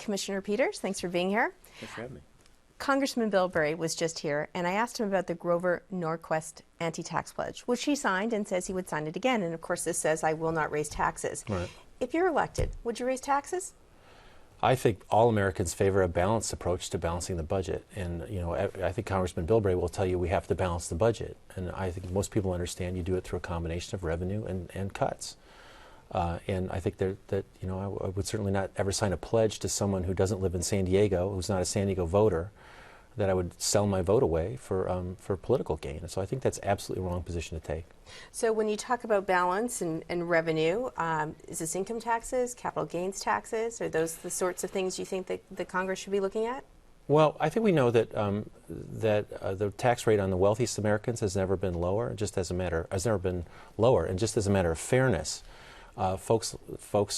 Commissioner Peters, thanks for being here. Thanks for having me. Congressman Bilbray was just here, and I asked him about the Grover Norquist anti-tax pledge, which he signed and says he would sign it again. And of course, this says, I will not raise taxes. Right. If you're elected, would you raise taxes? I think all Americans favor a balanced approach to balancing the budget. And, you know, I think Congressman Bilbray will tell you we have to balance the budget. And I think most people understand you do it through a combination of revenue and cuts. And I think that you know, I would certainly not ever sign a pledge to someone who doesn't live in San Diego, who's not a San Diego voter, that I would sell my vote away for political gain. And so I think that's absolutely the wrong position to take. So when you talk about balance and revenue, is this income taxes, capital gains taxes? Are those the sorts of things you think that the Congress should be looking at? Well, I think we know that the tax rate on the wealthiest Americans has never been lower, and just as a matter of fairness, folks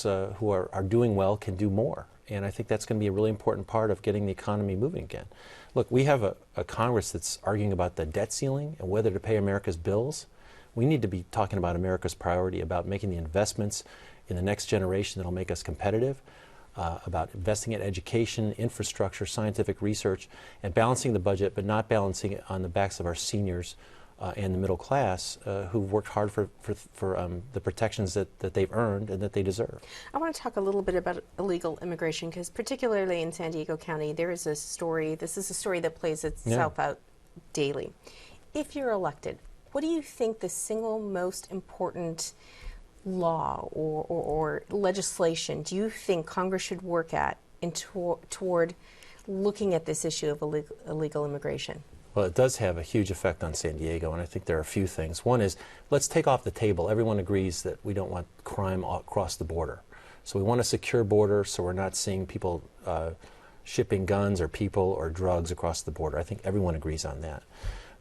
who are doing well can do more. And I think that's going to be a really important part of getting the economy moving again. Look, we have a Congress that's arguing about the debt ceiling and whether to pay America's bills. We need to be talking about America's priority, about making the investments in the next generation that will make us competitive, about investing in education, infrastructure, scientific research, and balancing the budget, but not balancing it on the backs of our seniors and the middle class who've worked hard for the protections that they've earned and that they deserve. I want to talk a little bit about illegal immigration, because particularly in San Diego County, there is a story, this is a story that plays itself out daily. If you're elected, what do you think the single most important law or legislation do you think Congress should work at toward looking at this issue of illegal immigration? Well, it does have a huge effect on San Diego, and I think there are a few things. One is, let's take off the table. Everyone agrees that we don't want crime across the border. So we want a secure border so we're not seeing people shipping guns or people or drugs across the border. I think everyone agrees on that.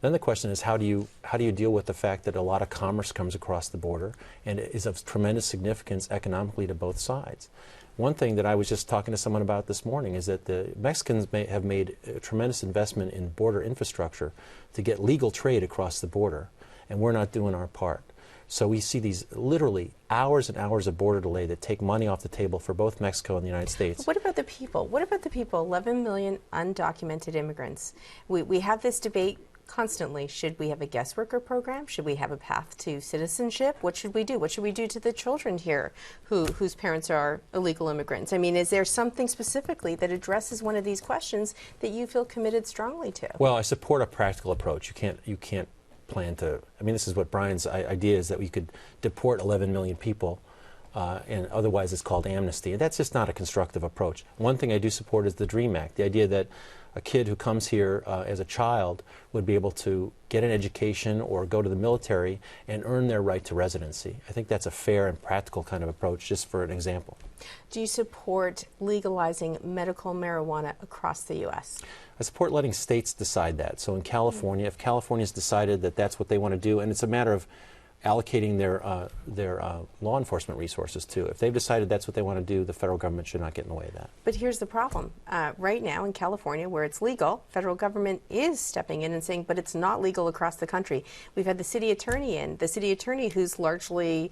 Then the question is, how do you deal with the fact that a lot of commerce comes across the border and it is of tremendous significance economically to both sides? One thing that I was just talking to someone about this morning is that the Mexicans have made a tremendous investment in border infrastructure to get legal trade across the border, and we're not doing our part. So we see these literally hours and hours of border delay that take money off the table for both Mexico and the United States. But what about the people? What about the people, 11 million undocumented immigrants? We have this debate constantly. Should we have a guest worker program? Should we have a path to citizenship? What should we do? What should we do to the children here whose parents are illegal immigrants? I mean, is there something specifically that addresses one of these questions that you feel committed strongly to? Well, I support a practical approach. You can't plan to, I mean, this is what Brian's idea is, that we could deport 11 million people and otherwise it's called amnesty. And that's just not a constructive approach. One thing I do support is the DREAM Act, the idea that a kid who comes here as a child would be able to get an education or go to the military and earn their right to residency. I think that's a fair and practical kind of approach, just for an example. Do you support legalizing medical marijuana across the U.S.? I support letting states decide that. So in California, if California's decided that that's what they want to do, and it's a matter of allocating their law enforcement resources too. If they've decided that's what they want to do, the federal government should not get in the way of that. But here's the problem. Right now in California, where it's legal, federal government is stepping in and saying, but it's not legal across the country. We've had the city attorney who's largely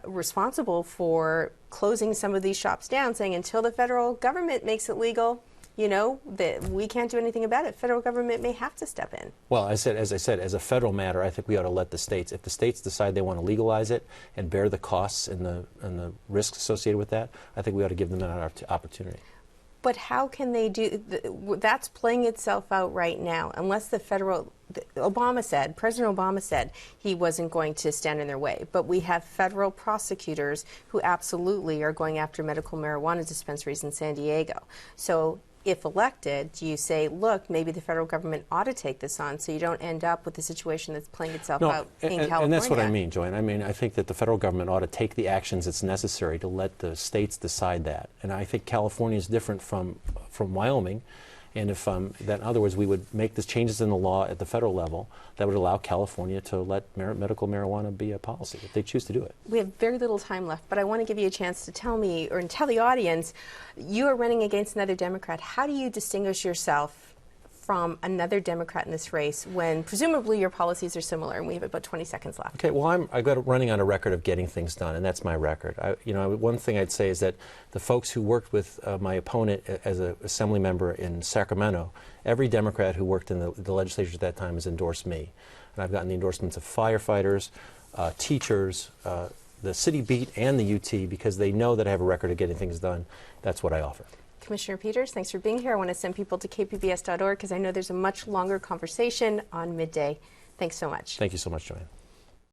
responsible for closing some of these shops down, saying until the federal government makes it legal, you know, that we can't do anything about it. Federal government may have to step in. Well, as I said, as a federal matter, I think we ought to let the states, if the states decide they want to legalize it and bear the costs and the risks associated with that, I think we ought to give them that opportunity. But how can they do, that's playing itself out right now, unless the federal, President Obama said he wasn't going to stand in their way. But we have federal prosecutors who absolutely are going after medical marijuana dispensaries in San Diego. So if elected, do you say, look, maybe the federal government ought to take this on so you don't end up with the situation that's playing itself out in California? And that's what I mean, Joanne. I mean, I think that the federal government ought to take the actions that's necessary to let the states decide that. And I think California is different from Wyoming. And if, in other words, we would make the changes in the law at the federal level that would allow California to let medical marijuana be a policy if they choose to do it. We have very little time left, but I want to give you a chance to tell me, or tell the audience, you are running against another Democrat. How do you distinguish yourself from another Democrat in this race when presumably your policies are similar, and we have about 20 seconds left? Okay, well, I've got running on a record of getting things done, and that's my record. One thing I'd say is that the folks who worked with my opponent as an assembly member in Sacramento, every Democrat who worked in the legislature at that time has endorsed me. And I've gotten the endorsements of firefighters, teachers, the city beat, and the UT, because they know that I have a record of getting things done. That's what I offer. Commissioner Peters, thanks for being here. I want to send people to kpbs.org because I know there's a much longer conversation on midday. Thanks so much. Thank you so much, Joanne.